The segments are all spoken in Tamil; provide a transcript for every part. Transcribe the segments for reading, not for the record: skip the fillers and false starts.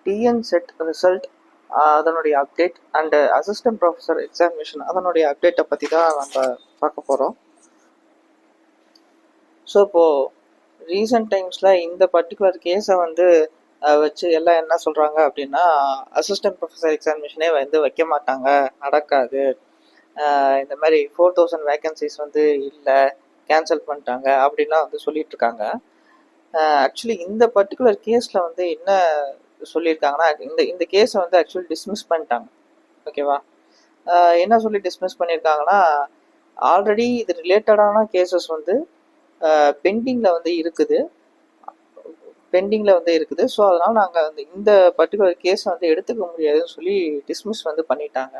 டிஎன் செட் ரிசல்ட் அதனுடைய update and assistant professor examination அதனுடைய அப்டேட்டை பற்றி தான் நம்ம பார்க்க போகிறோம். ஸோ இப்போது ரீசெண்ட் டைம்ஸில் இந்த பர்டிகுலர் கேஸை வந்து வச்சு எல்லாம் என்ன சொல்கிறாங்க அப்படின்னா, அசிஸ்டன்ட் ப்ரொஃபஸர் எக்ஸாமினேஷனே வந்து வைக்க மாட்டாங்க, நடக்காது, இந்த மாதிரி 4000 வேக்கன்சிஸ் வந்து இல்லை, கேன்சல் பண்ணிட்டாங்க அப்படின்லாம் வந்து சொல்லிட்டு இருக்காங்க. ஆக்சுவலி இந்த பர்டிகுலர் கேஸில் வந்து என்ன சொல்லியிருக்காங்கன்னா, இந்த கேஸை வந்து ஆக்சுவலி டிஸ்மிஸ் பண்ணிட்டாங்க. ஓகேவா? என்ன சொல்லி டிஸ்மிஸ் பண்ணியிருக்காங்கன்னா, ஆல்ரெடி இது ரிலேட்டடான கேசஸ் வந்து பெண்டிங்கில் வந்து இருக்குது. ஸோ அதனால் நாங்கள் வந்து இந்த பர்டிகுலர் கேஸை வந்து எடுத்துக்க முடியாதுன்னு சொல்லி டிஸ்மிஸ் வந்து பண்ணிட்டாங்க.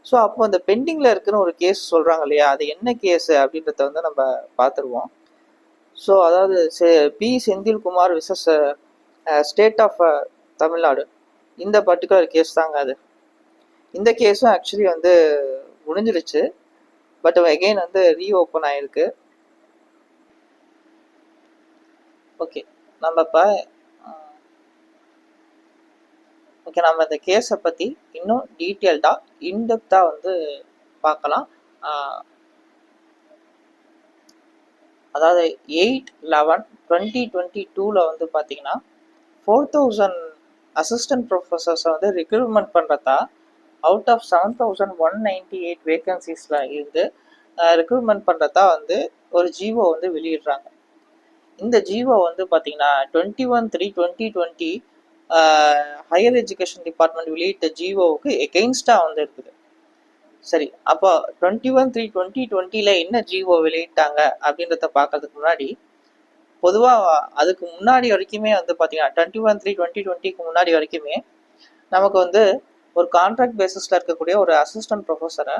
ஸோ அப்போ அந்த பெண்டிங்கில் இருக்குன்னு ஒரு கேஸ் சொல்கிறாங்க இல்லையா, அது என்ன கேஸு அப்படின்றத வந்து நம்ம பார்த்துருவோம். ஸோ அதாவது P Senthilkumar versus state of Tamil Nadu, இந்த பர்டிகுலர் கேஸ் தாங்க அது. இந்த கேஸும் ஆக்சுவலி வந்து முடிஞ்சிருச்சு, பட் அகெயின் வந்து ரீஓப்பன் ஆகிருக்கு. ஓகே, நம்ம இந்த கேஸை பற்றி இன்னும் டீட்டெயில்டாக இன்டெப்த்தாக வந்து பார்க்கலாம். அதாவது 8/11/2022 வந்து பார்த்தீங்கன்னா 4000 அசிஸ்டன்ட் ப்ரொஃபஸர்ஸை வந்து ரெக்ரூட்மெண்ட் பண்ணுறதா அவுட் ஆஃப் 7198 வேகன்சிஸில் இருந்து ரெக்ரூட்மெண்ட் பண்ணுறதா வந்து ஒரு ஜிஓ வந்து வெளியிடுறாங்க. இந்த ஜிஓ வந்து பார்த்தீங்கன்னா 21/3/2020 ஹையர் எஜுகேஷன் டிபார்ட்மெண்ட் வெளியிட்ட ஜிஓவுக்கு எகெயின்ஸ்டாக வந்து இருக்குது. சரி, அப்போ 21/3/2020 என்ன ஜிஓ வெளியிட்டாங்க அப்படின்றத பார்க்கறதுக்கு முன்னாடி, பொதுவாக அதுக்கு முன்னாடி வரைக்குமே வந்து பார்த்தீங்கன்னா 21/3/2020 முன்னாடி வரைக்குமே நமக்கு வந்து ஒரு கான்ட்ராக்ட் பேசிஸில் இருக்கக்கூடிய ஒரு அசிஸ்டன்ட் ப்ரொஃபஸரை,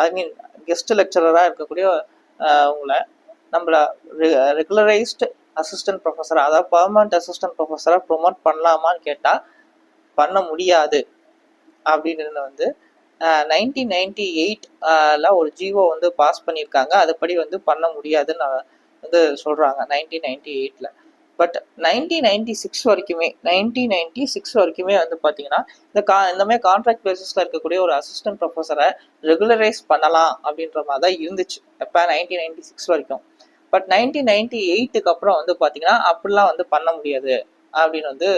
ஐ மீன் கெஸ்ட் லெக்சரராக இருக்கக்கூடிய உங்களை நம்மளை ரெகுலரைஸ்டு அசிஸ்டன்ட் ப்ரொஃபஸராக, அதாவது பர்மனண்ட் அசிஸ்டன்ட் ப்ரொஃபஸராக ப்ரொமோட் பண்ணலாமான்னு கேட்டால் பண்ண முடியாது அப்படின்னு வந்து 1998 ஒரு ஜிஓ வந்து பாஸ் பண்ணியிருக்காங்க. அதுபடி வந்து பண்ண முடியாதுன்னு வந்து சொல்கிறாங்க 1998. பட் 1996 வரைக்குமே வந்து பார்த்தீங்கன்னா இந்த மாதிரி கான்ட்ராக்ட் பேசிஸில் இருக்கக்கூடிய ஒரு அசிஸ்டன்ட் ப்ரொஃபஸரை ரெகுலரைஸ் பண்ணலாம் அப்படின்ற மாதிரி தான் இருந்துச்சு எப்போ 1996 வரைக்கும். பட் 1998 அப்புறம் வந்து பார்த்தீங்கன்னா அப்படிலாம் வந்து பண்ண முடியாது அப்படின்னு வந்து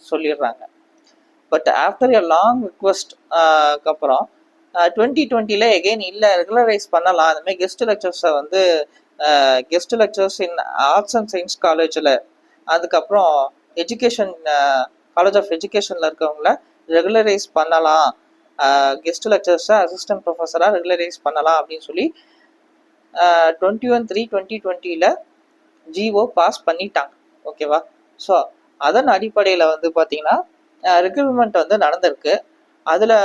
சொல்லிடுறாங்க. But after a long request அப்புறம் 2020 எகெயின் இல்லை, ரெகுலரைஸ் பண்ணலாம், அந்த மாதிரி கெஸ்ட் லெக்சர்ஸை வந்து guest lectures in arts and science காலேஜில், அதுக்கப்புறம் எஜுகேஷன் காலேஜ் ஆஃப் எஜுகேஷனில் இருக்கவங்கள ரெகுலரைஸ் பண்ணலாம், கெஸ்ட் லெக்சர்ஸை அசிஸ்டன்ட் ப்ரொஃபஸராக ரெகுலரைஸ் பண்ணலாம் அப்படின்னு சொல்லி 21/3/2020 ஜிஓ பாஸ் பண்ணிட்டாங்க. ஓகேவா? ஸோ அதன் அடிப்படையில் வந்து பார்த்தீங்கன்னா ரெக்ரூட்மெண்ட் வந்து நடந்திருக்கு. அதில்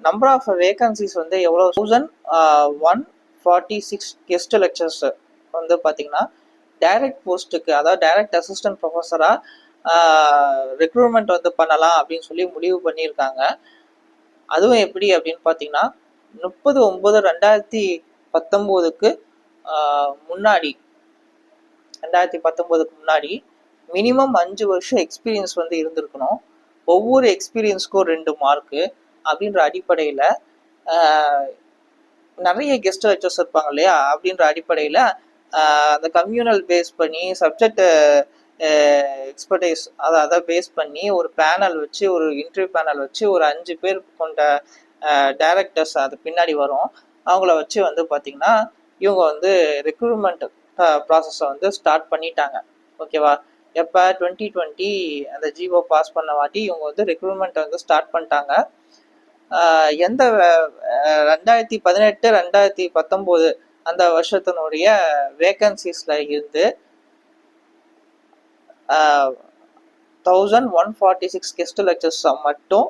நம்பர் ஆஃப் வேகன்சிஸ் வந்து எவ்வளோ, 1146 கெஸ்ட் லெக்சர்ஸ் வந்து பார்த்தீங்கன்னா டைரக்ட் போஸ்ட்டுக்கு, அதாவது டைரக்ட் அசிஸ்டன்ட் ப்ரொஃபஸராக ரெக்ரூட்மெண்ட் வந்து பண்ணலாம் அப்படின்னு சொல்லி முடிவு பண்ணியிருக்காங்க. அதுவும் எப்படி அப்படின்னு பார்த்தீங்கன்னா 30/9/2019 முன்னாடி 2019 முன்னாடி மினிமம் 5 வருஷம் எக்ஸ்பீரியன்ஸ் வந்து இருந்திருக்கணும். ஒவ்வொரு எக்ஸ்பீரியன்ஸ்க்கும் 2 மார்க்கு அப்படின்ற அடிப்படையில் நிறைய கெஸ்ட் லெக்சர்ஸ் இருப்பாங்க இல்லையா, அப்படின்ற அடிப்படையில் அந்த கம்யூனல் பேஸ் பண்ணி சப்ஜெக்ட் எக்ஸ்பர்டைஸ் அதை பேஸ் பண்ணி ஒரு பேனல் வச்சு, ஒரு இன்டர்வியூ பேனல் வச்சு, ஒரு 5 பேர் கொண்ட டைரக்டர்ஸ் அது பின்னாடி வரும், அவங்கள வச்சு வந்து பார்த்திங்கன்னா இவங்க வந்து ரெக்ரூட்மெண்ட் ப்ராசஸை வந்து ஸ்டார்ட் பண்ணிட்டாங்க. ஓகேவா? எப்போ 2020 அந்த ஜிஓ பாஸ் பண்ண வாட்டி இவங்க வந்து ரெக்ரூட்மெண்ட்டை வந்து ஸ்டார்ட் பண்ணிட்டாங்க. எந்த 2018-2019 அந்த வருஷத்தினுடைய வேகன்சிஸில் இருந்து 1146 கெஸ்ட் லெக்சர்ஸ் மட்டும்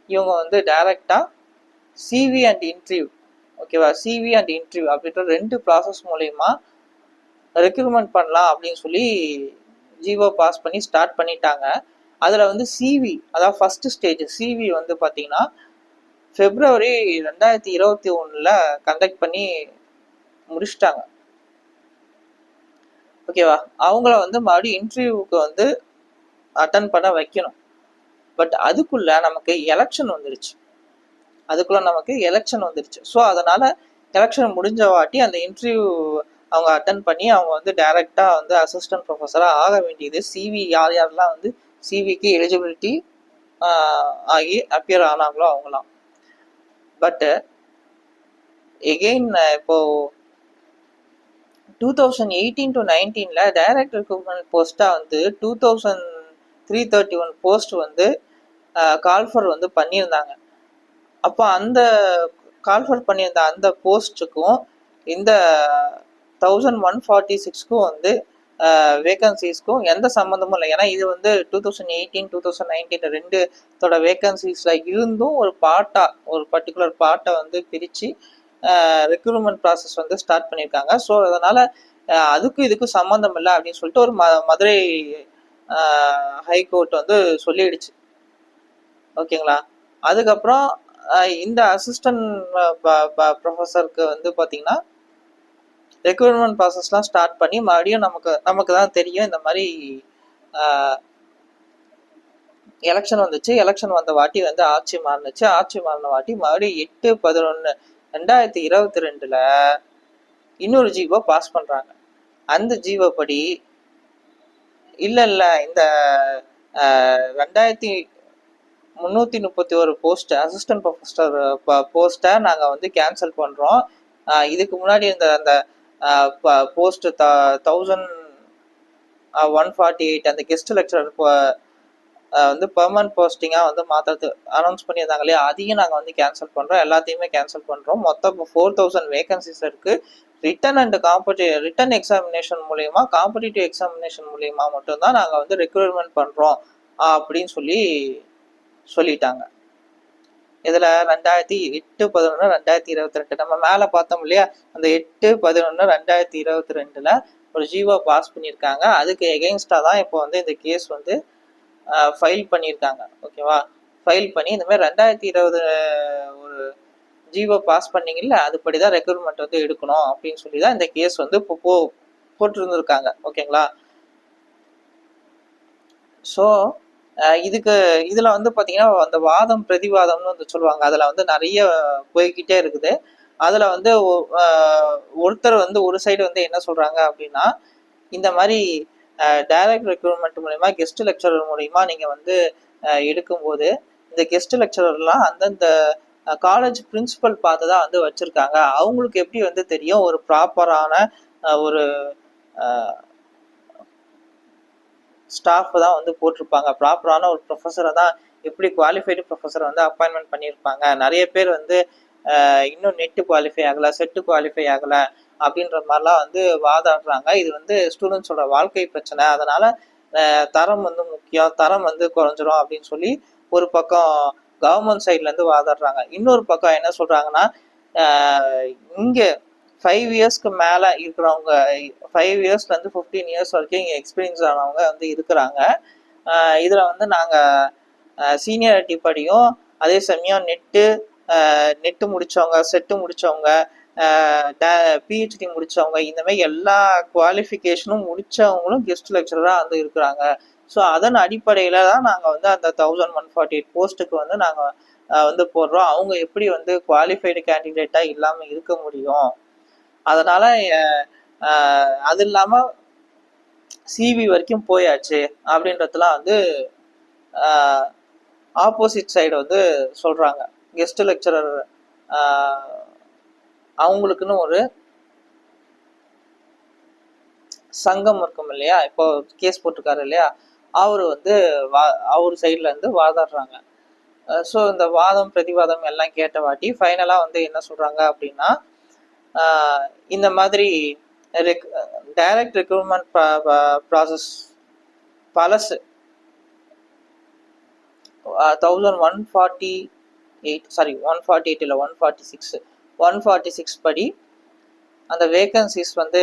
இவங்க வந்து டைரெக்டாக சிவி அண்ட் இன்டர்வியூ, ஓகேவா, சிவி அண்ட் இன்டர்வியூ அப்படின்ற 2 ப்ராசஸ் மூலயமா ரெக்ரூட்மெண்ட் பண்ணலாம் அப்படின்னு சொல்லி ஜிஓ பாஸ் பண்ணி ஸ்டார்ட் பண்ணிட்டாங்க. அதில் வந்து சிவி, அதாவது ஃபஸ்ட்டு ஸ்டேஜ் சிவி வந்து பார்த்தீங்கன்னா February 2021 கண்டக்ட் பண்ணி முடிச்சிட்டாங்க. ஓகேவா? அவங்கள வந்து மறுபடியும் இன்டர்வியூவுக்கு வந்து அட்டன் பண்ண வைக்கணும். பட் அதுக்குள்ள நமக்கு எலெக்ஷன் வந்துருச்சு. ஸோ அதனால எலெக்ஷன் முடிஞ்ச வாட்டி அந்த இன்டர்வியூ அவங்க அட்டன் பண்ணி அவங்க வந்து டைரக்டா வந்து அசிஸ்டன்ட் ப்ரொஃபஸரா ஆக வேண்டியது. சிவி யாரெல்லாம் வந்து சிவிக்கு எலிஜிபிலிட்டி ஆகி அப்பியர் ஆனாங்களோ அவங்களாம். பட் எகெயின் இப்போ 2018 to 19 டைரக்ட் ரெக்ரூட்மெண்ட் போஸ்டா வந்து 2331 போஸ்ட் வந்து கால்ஃபர் வந்து பண்ணியிருந்தாங்க. அப்போ அந்த கால்ஃபர் பண்ணியிருந்த அந்த போஸ்ட்டுக்கும் இந்த 1146க்கும் வந்து வேகன்சிஸ்க்கும் எந்த சம்மந்தமும் இல்லை. ஏன்னா இது வந்து 2018 2019 ரெண்டுத்தோட வேகன்சிஸ்ல இருந்தும் ஒரு பர்டிகுலர் பார்ட்டை வந்து பிரித்து ரெக்ரூட்மெண்ட் ப்ராசஸ் வந்து ஸ்டார்ட் பண்ணியிருக்காங்க. ஸோ அதனால அதுக்கும் இதுக்கும் சம்மந்தம் இல்லை அப்படின்னு சொல்லிட்டு ஒரு மதுரை ஹைகோர்ட் வந்து சொல்லிடுச்சு. ஓகேங்களா. அதுக்கப்புறம் இந்த அசிஸ்டன்ட் ப்ரொஃபஸருக்கு வந்து பார்த்தீங்கன்னா ரெக்ரூட்மெண்ட் ப்ராசஸ்லாம் ஸ்டார்ட் பண்ணி மறுபடியும் நமக்கு தான் தெரியும் இந்த மாதிரி எலெக்ஷன் வந்துச்சு. எலெக்ஷன் வந்த வாட்டி வந்து ஆட்சி மாறின வாட்டி மறுபடியும் 8/11/2022 இன்னொரு ஜீவோ பாஸ் பண்றாங்க. அந்த ஜீவோ படி இல்ல இந்த 2331 போஸ்ட் அசிஸ்டன்ட் ப்ரொஃபஸர் போஸ்ட்டை நாங்கள் வந்து கேன்சல் பண்ணுறோம். இதுக்கு முன்னாடி இருந்த அந்த போஸ்ட் 1148 அந்த கெஸ்ட் லெக்சரர் வந்து பெர்மனன்ட் போஸ்டிங்காக வந்து மாற்றது அனௌன்ஸ் பண்ணியிருந்தாங்க இல்லையா, அதையும் நாங்கள் வந்து கேன்சல் பண்ணுறோம். எல்லாத்தையுமே கேன்சல் பண்ணுறோம். மொத்தம் 4000 வேகன்சிஸ் இருக்குது. ரிட்டன் எக்ஸாமினேஷன் மூலயமா காம்படிட்டிவ் எக்ஸாமினேஷன் மூலயமா மட்டும்தான் நாங்கள் வந்து ரெக்ரூட்மெண்ட் பண்ணுறோம் அப்படின்னு சொல்லிட்டாங்க. இதில் 8/11/2022 நம்ம மேலே பார்த்தோம் இல்லையா, அந்த 8/11/2022 ஒரு ஜீவோ பாஸ் பண்ணியிருக்காங்க. அதுக்கு எகெயின்ஸ்டாக தான் இப்போ வந்து இந்த கேஸ் வந்து ஃபைல் பண்ணியிருக்காங்க. ஓகேவா. ஃபைல் பண்ணி இந்த மாதிரி 2020 ஒரு ஜீவோ பாஸ் பண்ணீங்கல்ல, அதுபடி தான் ரெக்ரூட்மெண்ட் வந்து எடுக்கணும் அப்படின்னு சொல்லி தான் இந்த கேஸ் வந்து இப்போ போட்டிருந்துருக்காங்க. ஓகேங்களா. ஸோ இதில் வந்து பார்த்தீங்கன்னா அந்த வாதம் பிரதிவாதம்னு வந்து சொல்லுவாங்க. அதில் வந்து நிறைய போய்கிட்டே இருக்குது. அதில் வந்து ஒருத்தர் வந்து ஒரு சைடு வந்து என்ன சொல்கிறாங்க அப்படின்னா, இந்த மாதிரி டைரக்ட் ரெக்ரூட்மெண்ட் மூலயமா கெஸ்ட் லெக்சரர் மூலயமா நீங்கள் வந்து எடுக்கும்போது இந்த கெஸ்ட் லெக்சரர்லாம் அந்தந்த காலேஜ் பிரின்சிபல் பார்த்து தான் வந்து வச்சுருக்காங்க. அவங்களுக்கு எப்படி வந்து தெரியும் ஒரு ப்ராப்பரான ஒரு ஸ்டாஃப் தான் வந்து போட்டிருப்பாங்க. ப்ராப்பரான ஒரு ப்ரொஃபஸரை தான் எப்படி குவாலிஃபைடு ப்ரொஃபஸரை வந்து அப்பாயின்மெண்ட் பண்ணியிருப்பாங்க. நிறைய பேர் வந்து இன்னும் நெட்டு குவாலிஃபை ஆகலை, செட்டு குவாலிஃபை ஆகலை அப்படின்ற மாதிரிலாம் வந்து வாதாடுறாங்க. இது வந்து ஸ்டூடெண்ட்ஸோட வாழ்க்கை பிரச்சனை. அதனால தரம் வந்து முக்கியம், தரம் வந்து குறைஞ்சிரும் அப்படின்னு சொல்லி ஒரு பக்கம் கவர்மெண்ட் சைட்லேருந்து வாதாடுறாங்க. இன்னொரு பக்கம் என்ன சொல்கிறாங்கன்னா, இங்கே 5 இயர்ஸ்க்கு மேலே இருக்கிறவங்க 5 இயர்ஸ்லேருந்து 15 இயர்ஸ் வரைக்கும் இங்கே எக்ஸ்பீரியன்ஸ் ஆனவங்க வந்து இருக்கிறாங்க. இதில் வந்து நாங்கள் சீனியாரிட்டி படியும் அதே சமயம் நெட்டு முடித்தவங்க, செட்டு முடித்தவங்க, பிஹெச்டி முடித்தவங்க, இந்த மாதிரி எல்லா குவாலிஃபிகேஷனும் முடித்தவங்களும் கெஸ்ட் லெக்சராக வந்து இருக்கிறாங்க. ஸோ அதன் அடிப்படையில் தான் நாங்கள் வந்து அந்த 1148 போஸ்ட்டுக்கு வந்து நாங்கள் வந்து போடுறோம். அவங்க எப்படி வந்து குவாலிஃபைடு கேண்டிடேட்டாக இல்லாமல் இருக்க முடியும்? அதனால அது இல்லாமல் சிவி வரைக்கும் போயாச்சு அப்படின்றதுலாம் வந்து ஆப்போசிட் சைடு வந்து சொல்கிறாங்க. கெஸ்ட் லெக்சரர் அவங்களுக்குன்னு ஒரு சங்கம் இருக்கும் இல்லையா, இப்போ கேஸ் போட்டிருக்காரு இல்லையா, அவர் வந்து அவர் சைடில் இருந்து வாதாடுறாங்க. ஸோ இந்த வாதம் பிரதிவாதம் எல்லாம் கேட்ட வாட்டி ஃபைனலாக வந்து என்ன சொல்கிறாங்க அப்படின்னா, இந்த மாதிரி டைரக்ட் ரெக்ரூட்மெண்ட் ப்ராசஸ் பழசு 148 இல்லை 146 படி அந்த வேகன்சிஸ் வந்து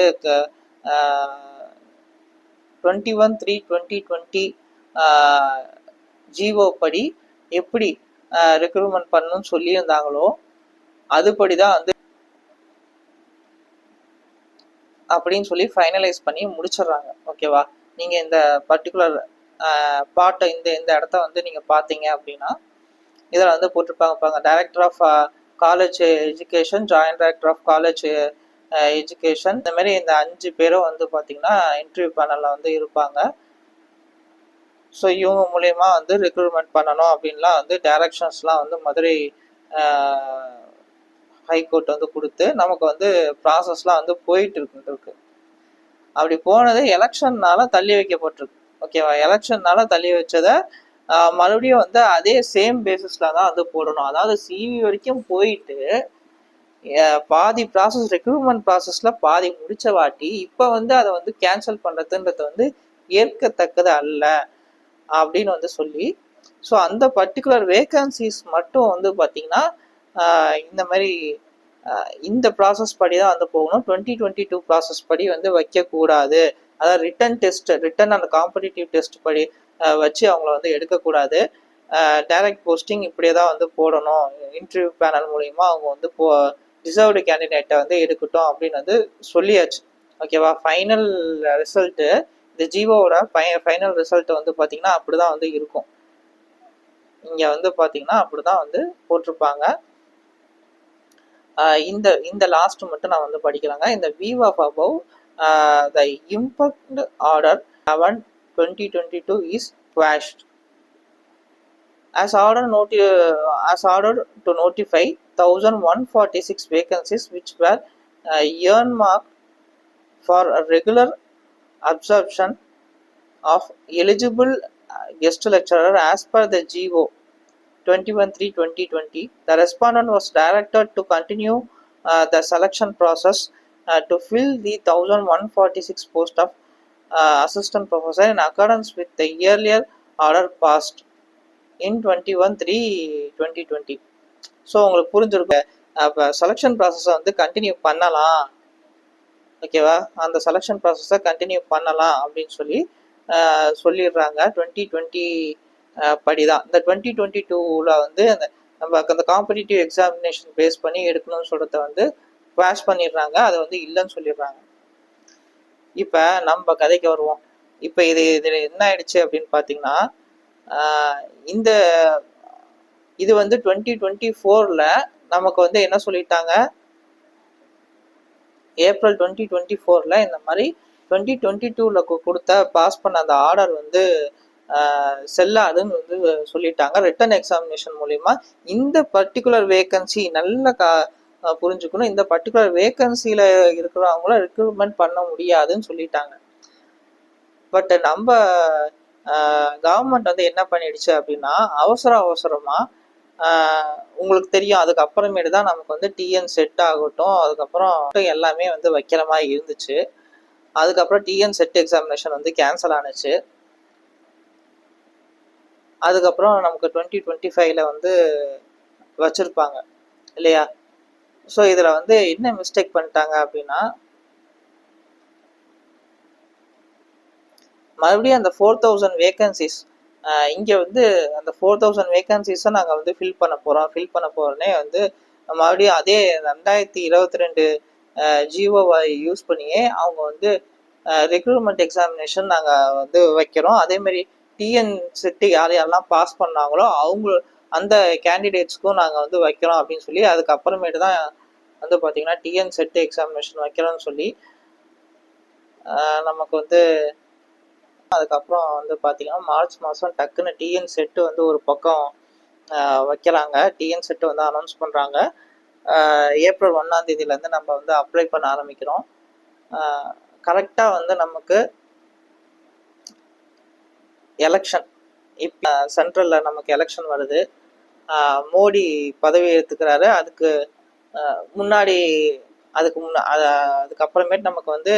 21/3/2020 ஜிஓ படி எப்படி ரெக்ரூட்மெண்ட் பண்ணணும்னு சொல்லியிருந்தாங்களோ அதுபடி தான் வந்து அப்படின்னு சொல்லி ஃபைனலைஸ் பண்ணி முடிச்சிடுறாங்க. ஓகேவா. நீங்கள் இந்த பர்டிகுலர் பாட்டை இந்த இடத்த வந்து நீங்கள் பார்த்தீங்க அப்படின்னா இதில் வந்து போட்டிருப்பாங்க director of college education, joint director of college education, இந்த மாதிரி இந்த 5 பேரும் வந்து பார்த்தீங்கன்னா இன்டர்வியூ பேனலில் வந்து இருப்பாங்க. ஸோ இவங்க மூலயமா வந்து ரெக்ரூட்மெண்ட் பண்ணணும் அப்படின்லாம் வந்து டைரக்ஷன்ஸ்லாம் வந்து மதுரை ஹைகோர்ட் வந்து கொடுத்து நமக்கு வந்து ப்ராசஸ்லாம் வந்து போயிட்டு இருக்கு. அப்படி போனது எலெக்ஷன்னால தள்ளி வைக்கப்பட்டிருக்கு. ஓகேவா? எலெக்ஷன்னால தள்ளி வச்சதை மறுபடியும் வந்து அதே சேம் பேசிஸ்ல தான் வந்து போடணும். அதாவது சிவி வரைக்கும் போயிட்டு பாதி ப்ராசஸ் ரெக்ரூட்மெண்ட் ப்ராசஸ்ல பாதி முடிச்ச வாட்டி இப்போ வந்து அதை வந்து கேன்சல் பண்ணுறதுன்றது வந்து ஏற்கத்தக்கது அல்ல அப்படின்னு வந்து சொல்லி, ஸோ அந்த பர்டிகுலர் வேகன்சிஸ் மட்டும் வந்து பார்த்தீங்கன்னா இந்த மாதிரி இந்த ப்ராசஸ் படி தான் வந்து போகணும். 2022 ப்ராசஸ் படி வந்து வைக்கக்கூடாது. அதாவது ரிட்டன் அண்ட் காம்படிட்டிவ் டெஸ்ட் படி வச்சு அவங்கள வந்து எடுக்கக்கூடாது. டைரக்ட் போஸ்டிங் இப்படியே தான் வந்து போடணும். இன்டர்வியூ பேனல் மூலிமா அவங்க வந்து ரிசர்வ்டு கேண்டிடேட்டை வந்து எடுக்கட்டும் அப்படின்னு வந்து சொல்லியாச்சு. ஓகேவா? ஃபைனல் ரிசல்ட்டு இந்த ஜிஓவோட ஃபைனல் ரிசல்ட் வந்து பார்த்தீங்கன்னா அப்படி தான் வந்து இருக்கும். இங்கே வந்து பார்த்தீங்கன்னா அப்படி தான் வந்து போட்டிருப்பாங்க. இந்த லாஸ்ட் மட்டும் நான் வந்து படிக்கலாங்க. இந்த view of above the impact order 11/2022 is quashed as ordered to notify 1146 vacancies which were earmarked for a regular absorption of eligible guest lecturer as per the GO 21/3/2020. The respondent was directed to continue the selection process to fill the 1146 post of assistant professor in accordance with the earlier order passed in 21/3/2020. So உங்களுக்கு புரிஞ்சிருக்கும். அப்போ செலெக்ஷன் ப்ராசஸை வந்து கண்டினியூ பண்ணலாம். ஓகேவா? அந்த செலெக்ஷன் ப்ராசஸை கண்டினியூ பண்ணலாம் அப்படின்னு சொல்லிடுறாங்க. 2020 படி தான். இந்த 2022ல வந்து அந்த காம்படிட்டிவ் எக்ஸாமினேஷன் பேஸ் பண்ணி எடுக்கணும்னு சொல்கிறத வந்து கிராஷ் பண்ணிடுறாங்க. அதை வந்து இல்லைன்னு சொல்லிடுறாங்க. இப்போ நம்ம கதைக்கு வருவோம். இப்போ இதில் என்ன ஆயிடுச்சு அப்படின்னு பார்த்தீங்கன்னா, இது வந்து 2024ல நமக்கு வந்து என்ன சொல்லிட்டாங்க, ஏப்ரல் 2024ல இந்த மாதிரி 2022ல கொடுத்த பாஸ் பண்ண அந்த ஆர்டர் வந்து செல்லாதுன்னு வந்து சொல்லிட்டாங்க. ரிட்டன் எக்ஸாமினேஷன் மூலிமா இந்த பர்டிகுலர் வேகன்சி நல்லா புரிஞ்சுக்கணும். இந்த பர்டிகுலர் வேகன்சியில இருக்கிறவங்கள ரெக்ரூட்மெண்ட் பண்ண முடியாதுன்னு சொல்லிட்டாங்க. பட் நம்ம கவர்மெண்ட் வந்து என்ன பண்ணிடுச்சு அப்படின்னா, அவசரமா உங்களுக்கு தெரியும், அதுக்கப்புறமேட்டு தான் நமக்கு வந்து டிஎன் செட் ஆகட்டும், அதுக்கப்புறம் எல்லாமே வந்து வைக்கிற மாதிரி இருந்துச்சு. அதுக்கப்புறம் டிஎன் செட் எக்ஸாமினேஷன் வந்து கேன்சல் ஆனிச்சு. அதுக்கப்புறம் நமக்கு 2025ல வந்து வச்சுருப்பாங்க இல்லையா? ஸோ இதில் வந்து என்ன மிஸ்டேக் பண்ணிட்டாங்க அப்படின்னா, மறுபடியும் அந்த 4000 வேகன்சிஸ் இங்கே வந்து அந்த 4000 வேகன்சிஸை நாங்கள் வந்து ஃபில் பண்ண போகிறோன்னே வந்து மறுபடியும் அதே 2022 ஜிஓவை யூஸ் பண்ணியே அவங்க வந்து ரெக்ரூட்மெண்ட் எக்ஸாமினேஷன் நாங்கள் வந்து வைக்கிறோம். அதேமாதிரி டிஎன் செட்டு யாரெல்லாம் பாஸ் பண்ணாங்களோ அந்த கேண்டிடேட்ஸ்க்கும் நாங்கள் வந்து வைக்கிறோம் அப்படின்னு சொல்லி அதுக்கப்புறமேட்டு தான் வந்து பார்த்தீங்கன்னா டிஎன் செட்டு எக்ஸாமினேஷன் வைக்கிறோன்னு சொல்லி நமக்கு வந்து அதுக்கப்புறம் வந்து பார்த்தீங்கன்னா மார்ச் மாதம் டக்குன்னு டிஎன் செட்டு வந்து ஒரு பக்கம் வைக்கிறாங்க. டிஎன் செட்டு வந்து அனௌன்ஸ் பண்ணுறாங்க. ஏப்ரல் 1ஆம் தேதியிலேருந்து நம்ம வந்து அப்ளை பண்ண ஆரம்பிக்கிறோம். கரெக்டாக வந்து நமக்கு எலெக்ஷன் இப்போ சென்ட்ரலில் நமக்கு எலெக்ஷன் வருது. மோடி பதவி ஏற்றுக்கிறாரு. அதுக்கு முன்னாடி அதுக்கப்புறமேட்டு நமக்கு வந்து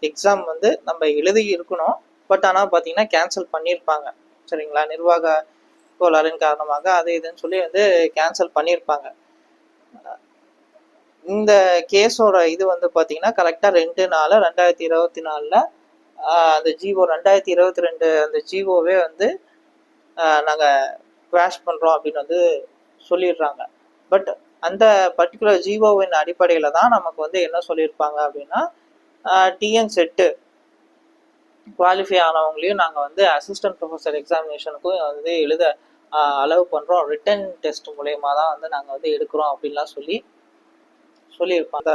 எக்ஸாம் வந்து நம்ம எழுதி இருக்கணும். பட் ஆனால் பார்த்தீங்கன்னா கேன்சல் பண்ணியிருப்பாங்க. சரிங்களா? நிர்வாக கோளாறின் காரணமாக அது இதுன்னு சொல்லி வந்து கேன்சல் பண்ணியிருப்பாங்க. இந்த கேஸோட இது வந்து பார்த்தீங்கன்னா கரெக்டாக 2/4/2024 அந்த ஜிஓ 2022 அந்த ஜிஓவே வந்து நாங்கள் கிராஷ் பண்ணுறோம் அப்படின்னு வந்து சொல்லிடுறாங்க. பட் அந்த பர்டிகுலர் ஜிஓவின் அடிப்படையில் தான் நமக்கு வந்து என்ன சொல்லியிருப்பாங்க அப்படின்னா, டிஎன் செட்டு குவாலிஃபை ஆனவங்களையும் நாங்கள் வந்து அசிஸ்டன்ட் ப்ரொஃபஸர் எக்ஸாமினேஷனுக்கும் வந்து எழுத அலோவ் பண்ணுறோம். ரிட்டன் டெஸ்ட் மூலயமா தான் வந்து நாங்கள் வந்து எடுக்கிறோம் அப்படின்லாம் சொல்லியிருப்போம்.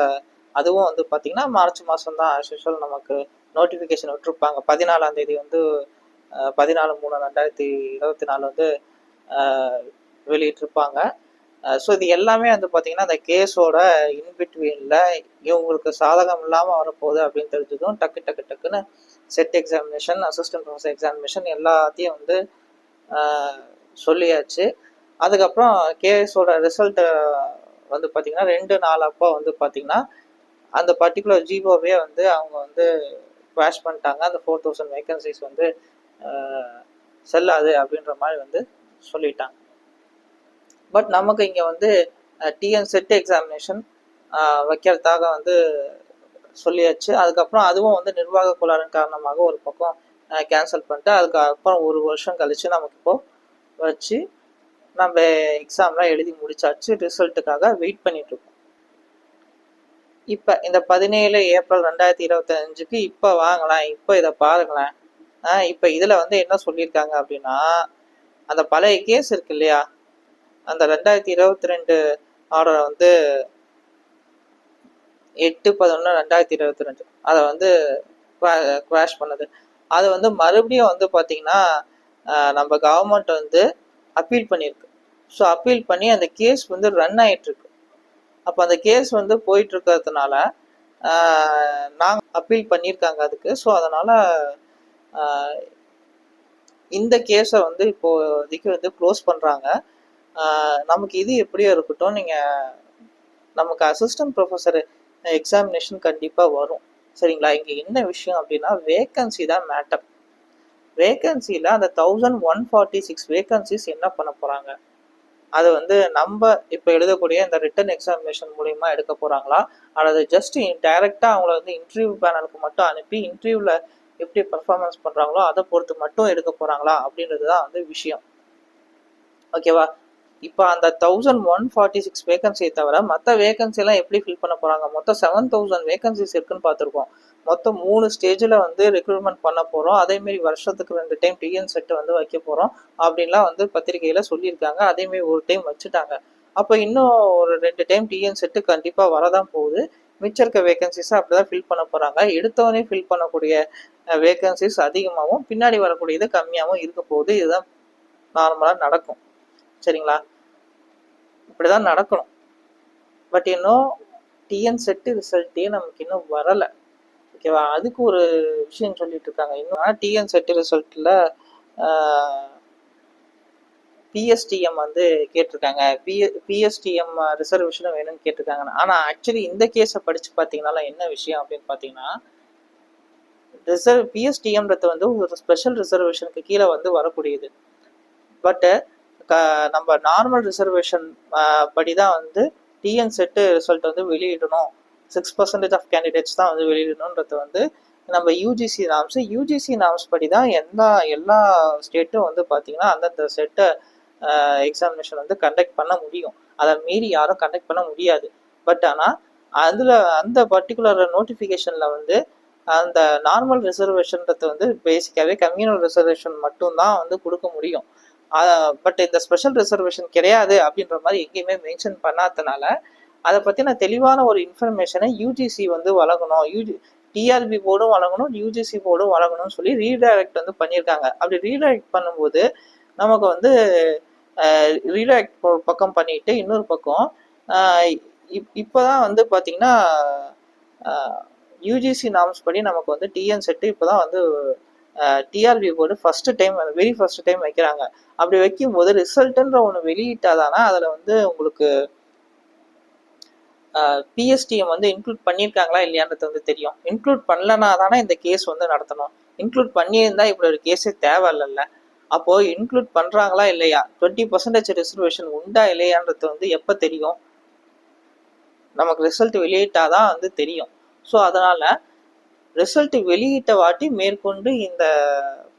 அதுவும் வந்து பார்த்திங்கன்னா மார்ச் மாதம் தான் ஆஸ் யூஷுவல் நமக்கு நோட்டிஃபிகேஷன் விட்டுருப்பாங்க. 14ஆம் தேதி வந்து 14/3/2024 வந்து வெளியிட்டிருப்பாங்க. ஸோ இது எல்லாமே வந்து பார்த்திங்கன்னா அந்த கேஸோட இன்பிட்வீனில் இவங்களுக்கு சாதகம் இல்லாமல் வரப்போகுது அப்படின்னு தெரிஞ்சதும் டக்குன்னு set examination, assistant professor examination எல்லாத்தையும் வந்து சொல்லியாச்சு. அதுக்கப்புறம் கேஎஸோட ரிசல்ட்டை வந்து பார்த்திங்கன்னா 2 நாள் அப்போ வந்து பார்த்திங்கன்னா அந்த பர்டிகுலர் ஜிஓவே வந்து அவங்க வந்து குவாஷ் பண்ணிட்டாங்க. அந்த 4000 வேகன்சிஸ் வந்து செல்லாது அப்படின்ற மாதிரி வந்து சொல்லிட்டாங்க. பட் நமக்கு இங்கே வந்து டிஎன் செட் எக்ஸாமினேஷன் வைக்கிறதுக்காக வந்து சொல்லியாச்சு. அதுக்கப்புறம் அதுவும் வந்து நிர்வாக கோளாறின் காரணமாக ஒரு பக்கம் கேன்சல் பண்ணிட்டு அதுக்கப்புறம் 1 வருஷம் கழிச்சு நமக்கு இப்போ வச்சு நம்ம எக்ஸாம்லாம் எழுதி முடிச்சாச்சு. ரிசல்ட்டுக்காக வெயிட் பண்ணிட்டு இருக்கோம். இப்போ இந்த 17 ஏப்ரல் 2025க்கு இப்போ வாங்கலாம். இப்போ இதை பாருங்களேன். இப்போ இதில் வந்து என்ன சொல்லியிருக்காங்க அப்படின்னா, அந்த பழைய கேஸ் இருக்கு இல்லையா, அந்த 2022 ஆர்டரை வந்து 8/11/2022 அதை வந்து கிராஷ் பண்ணது. அது வந்து மறுபடியும் வந்து பார்த்தீங்கன்னா நம்ம கவர்மெண்ட் வந்து அப்பீல் பண்ணியிருக்கு. ஸோ அப்பீல் பண்ணி அந்த கேஸ் வந்து ரன் ஆகிட்டுருக்கு. அப்போ அந்த கேஸ் வந்து போயிட்டு இருக்கிறதுனால நாங்கள் அப்பீல் பண்ணியிருக்காங்க அதுக்கு. ஸோ அதனால் இந்த கேஸை வந்து இப்போதைக்கு வந்து க்ளோஸ் பண்ணுறாங்க. நமக்கு இது எப்படியோ இருக்கட்டும், நீங்கள் நமக்கு அசிஸ்டன்ட் ப்ரொஃபஸர் எக்ஸாமினேஷன் கண்டிப்பாக வரும். சரிங்களா? இங்கே என்ன விஷயம் அப்படின்னா வேக்கன்சி தான் மேட்டர். வேக்கன்சியில் அந்த 1146 வேக்கன்சிஸ் என்ன பண்ண போகிறாங்க, அது வந்து நம்ம இப்போ எழுதக்கூடிய இந்த ரிட்டன் எக்ஸாமினேஷன் மூலிமா எடுக்க போகிறாங்களா, அல்லது ஜஸ்ட் டைரெக்டாக அவங்கள வந்து இன்டர்வியூ பேனலுக்கு மட்டும் அனுப்பி இன்டர்வியூவில் எப்படி பர்ஃபார்மன்ஸ் பண்ணுறாங்களோ அதை பொறுத்து மட்டும் எடுக்க போகிறாங்களா அப்படின்றது தான் வந்து விஷயம். ஓகேவா? இப்போ அந்த 1146 வேகன்சியை தவிர மற்ற வேகன்சிலாம் எப்படி ஃபில் பண்ண போகிறாங்க? மொத்தம் 7000 வேகன்சிஸ் இருக்குன்னு பார்த்துருக்கோம். மொத்தம் 3 ஸ்டேஜில் வந்து ரெக்ரூட்மெண்ட் பண்ண போகிறோம். அதேமாரி வருஷத்துக்கு 2 டைம் டிஎன் செட்டு வந்து வைக்க போகிறோம் அப்படின்லாம் வந்து பத்திரிகையில் சொல்லியிருக்காங்க. அதேமாரி ஒரு டைம் வச்சுட்டாங்க. அப்போ இன்னும் ஒரு 2 டைம் டிஎன் செட்டு கண்டிப்பாக வரதான் போகுது. மிச்சம் இருக்க வேகன்சிஸை அப்படி தான் ஃபில் பண்ண போகிறாங்க. எடுத்தவொடனே ஃபில் பண்ணக்கூடிய வேகன்சிஸ் அதிகமாகவும் பின்னாடி வரக்கூடியது கம்மியாகவும் இருக்க போகுது. இதுதான் நார்மலாக நடக்கும். சரிங்களா? இப்படிதான் நடக்கணும். பட் இன்னும் டிஎன் செட்டு ரிசல்ட்டே நமக்கு இன்னும் வரலை. ஓகேவா? அதுக்கு ஒரு விஷயம் சொல்லிட்டு இருக்காங்க. இன்னும் டிஎன் செட்டு ரிசல்ட்டில் பிஎஸ்டிஎம் வந்து கேட்டிருக்காங்க. பிஎஸ்டிஎம் ரிசர்வேஷனும் வேணும்னு கேட்டிருக்காங்க. ஆனால் ஆக்சுவலி இந்த கேஸை படித்து பார்த்தீங்கன்னா என்ன விஷயம் அப்படின்னு பார்த்தீங்கன்னா, பிஎஸ்டிஎம்ன்றது வந்து ஒரு ஸ்பெஷல் ரிசர்வேஷனுக்கு கீழே வந்து வரக்கூடியது. பட்டு நம்ம நார்மல் ரிசர்வேஷன் படி தான் வந்து டிஎன் செட்டு ரிசல்ட் வந்து வெளியிடணும். 6% ஆஃப் கேண்டிடேட்ஸ் தான் வந்து வெளியிடணுன்றது வந்து நம்ம யூஜிசி நாம்ஸ் படி தான் எல்லா ஸ்டேட்டும் வந்து பார்த்தீங்கன்னா அந்தந்த செட்டை எக்ஸாமினேஷன் வந்து கண்டக்ட் பண்ண முடியும். அதை மீறி யாரும் கண்டக்ட் பண்ண முடியாது. பட் ஆனால் அந்த பர்டிகுலர் நோட்டிஃபிகேஷனில் வந்து அந்த நார்மல் ரிசர்வேஷன்றது வந்து பேசிக்காகவே கம்யூனல் ரிசர்வேஷன் மட்டும்தான் வந்து கொடுக்க முடியும். பட் இந்த ஸ்பெஷல் ரிசர்வேஷன் கிடையாது அப்படின்ற மாதிரி எங்கேயுமே மென்ஷன் பண்ணாதனால அதை பற்றின தெளிவான ஒரு இன்ஃபர்மேஷனை யூஜிசி வந்து வழங்கணும். டிஆர்பி போர்டும் வழங்கணும், யூஜிசி போர்டும் வழங்கணும்னு சொல்லி ரீடைரக்ட் வந்து பண்ணியிருக்காங்க. அப்படி ரீடைரக்ட் பண்ணும்போது நமக்கு வந்து ரீடைரக்ட் பக்கம் பண்ணிட்டு இன்னொரு பக்கம் இப்போதான் வந்து பார்த்தீங்கன்னா யூஜிசி நாம்ஸ் படி நமக்கு வந்து டிஎன் செட்டு இப்போதான் வந்து TRP board very first time வைக்கிறாங்க. அப்படி வைக்கும்போது ரிசல்ட்டுன்ற ஒன்று வெளியிட்டாதானா அதில் வந்து உங்களுக்கு பிஎஸ்டிஎம் வந்து இன்க்ளூட் பண்ணியிருக்காங்களா இல்லையான்றது வந்து தெரியும். இன்க்ளூட் பண்ணலனா தானே இந்த கேஸ் வந்து நடத்தணும். இன்க்ளூட் பண்ணியிருந்தா இப்படி ஒரு கேஸே தேவையில்லைல்ல. அப்போது இன்க்ளூட் பண்ணுறாங்களா இல்லையா, 20% ரிசர்வேஷன் உண்டா இல்லையான்றது வந்து எப்போ தெரியும்? நமக்கு ரிசல்ட் வெளியிட்டாதான் வந்து தெரியும். ஸோ அதனால் ரிசல்ட் வெளியிட்ட வாட்டி மேற்கொண்டு இந்த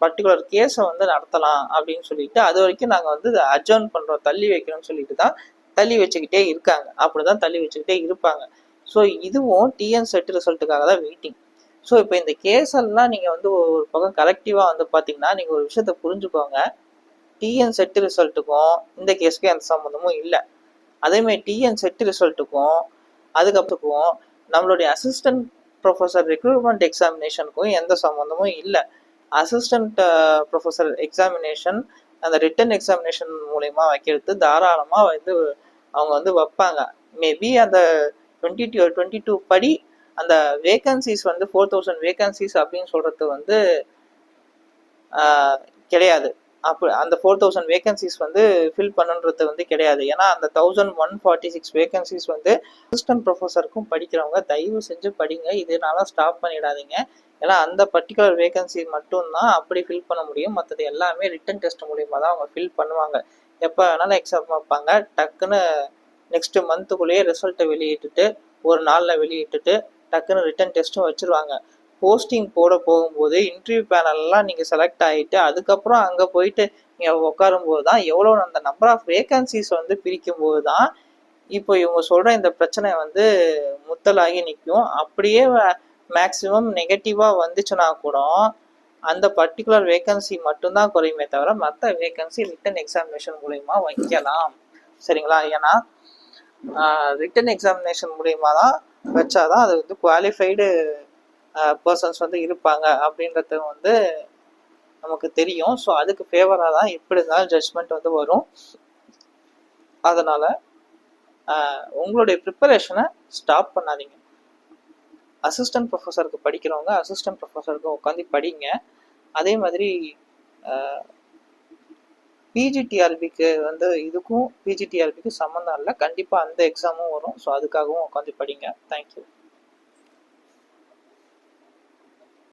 பர்டிகுலர் கேஸை வந்து நடத்தலாம் அப்படின்னு சொல்லிட்டு அது வரைக்கும் நாங்கள் வந்து அட்ஜர்ன் பண்ணுறோம், தள்ளி வைக்கணும்னு சொல்லிட்டு தான் தள்ளி வச்சுக்கிட்டே இருக்காங்க. அப்படிதான் தள்ளி வச்சுக்கிட்டே இருப்பாங்க. ஸோ இதுவும் டிஎன் செட் ரிசல்ட்டுக்காக தான் வெயிட்டிங். ஸோ இப்போ இந்த கேஸ் எல்லாம் நீங்கள் வந்து ஒரு பக்கம் கலெக்டிவாக வந்து பார்த்தீங்கன்னா நீங்கள் ஒரு விஷயத்த புரிஞ்சுக்கோங்க. டிஎன் செட் ரிசல்ட்டுக்கும் இந்த கேஸுக்கும் எந்த சம்மந்தமும் இல்லை. அதேமாதிரி டிஎன் செட் ரிசல்ட்டுக்கும் அதுக்கப்புறக்கும் நம்மளுடைய அசிஸ்டன்ட் ப்ரொஃபஸர் ரெக்ரூட்மெண்ட் எக்ஸாமினேஷனுக்கும் எந்த சம்மந்தமும் இல்லை. அசிஸ்டன்ட் ப்ரொஃபஸர் எக்ஸாமினேஷன் அந்த ரிட்டன் எக்ஸாமினேஷன் மூலயமா வைக்கிறது தாராளமாக வந்து அவங்க வந்து வைப்பாங்க. மேபி அந்த 22 படி அந்த வேகன்சிஸ் வந்து 4000 வேகன்சிஸ் அப்படின்னு சொல்றது வந்து கிடையாது. அப்போ அந்த 4000 வேகன்சிஸ் வந்து ஃபில் பண்ணுன்றது வந்து கிடையாது. ஏன்னா அந்த 1146 வேகன்சிஸ் வந்து அசிஸ்டன்ட் ப்ரொஃபஸருக்கும் படிக்கிறவங்க தயவு செஞ்சு படிங்க. இதனால ஸ்டாப் பண்ணிடாதீங்க. ஏன்னா அந்த பர்டிகுலர் வேகன்சி மட்டும்தான் அப்படி ஃபில் பண்ண முடியும். மற்றது எல்லாமே ரிட்டன் டெஸ்ட் மூலியமா தான் அவங்க ஃபில் பண்ணுவாங்க. எப்போ வேணாலும் எக்ஸாம் வைப்பாங்க. டக்குன்னு நெக்ஸ்ட் மந்த்துக்குள்ளேயே ரிசல்ட்டை வெளியிட்டுட்டு ஒரு நாளில் வெளியிட்டுட்டு டக்குன்னு ரிட்டன் டெஸ்ட்டும் வச்சுருவாங்க. போஸ்டிங் போட போகும்போது இன்டர்வியூ பேனல்லாம் நீங்கள் செலக்ட் ஆகிட்டு அதுக்கப்புறம் அங்கே போயிட்டு நீங்கள் உட்காரும்போது தான் எவ்வளோ அந்த நம்பர் ஆஃப் வேகன்சிஸ் வந்து பிரிக்கும் போது தான் இப்போ இவங்க சொல்கிற இந்த பிரச்சனை வந்து முத்தலாகி நிற்கும். அப்படியே மேக்ஸிமம் நெகட்டிவாக வந்துச்சுன்னா கூட அந்த பர்டிகுலர் வேகன்சி மட்டும்தான் குறையுமே தவிர மற்ற வேகன்சி ரிட்டன் எக்ஸாமினேஷன் மூலயமா வைக்கலாம். சரிங்களா? ஏன்னா ரிட்டன் எக்ஸாமினேஷன் மூலயமா தான் வச்சாதான் அது வந்து குவாலிஃபைடு பர்சன்ஸ் வந்து இருப்பாங்க அப்படின்றது வந்து நமக்கு தெரியும். ஸோ அதுக்கு ஃபேவராக தான் எப்படி இருந்தாலும் ஜட்ஜ்மெண்ட் வந்து வரும். அதனால் உங்களுடைய ப்ரிப்பரேஷனை ஸ்டாப் பண்ணாதீங்க. அசிஸ்டன்ட் ப்ரொஃபஸருக்கு படிக்கிறவங்க அசிஸ்டன்ட் ப்ரொஃபஸருக்கு உட்காந்து படிங்க. அதே மாதிரி பிஜிடிஆர்பிக்கு வந்து இதுக்கும் பிஜிடிஆர்பிக்கு சம்மந்தம் இல்லை. கண்டிப்பாக அந்த எக்ஸாமும் வரும். ஸோ அதுக்காகவும் உட்காந்து படிங்க. தேங்க்யூ.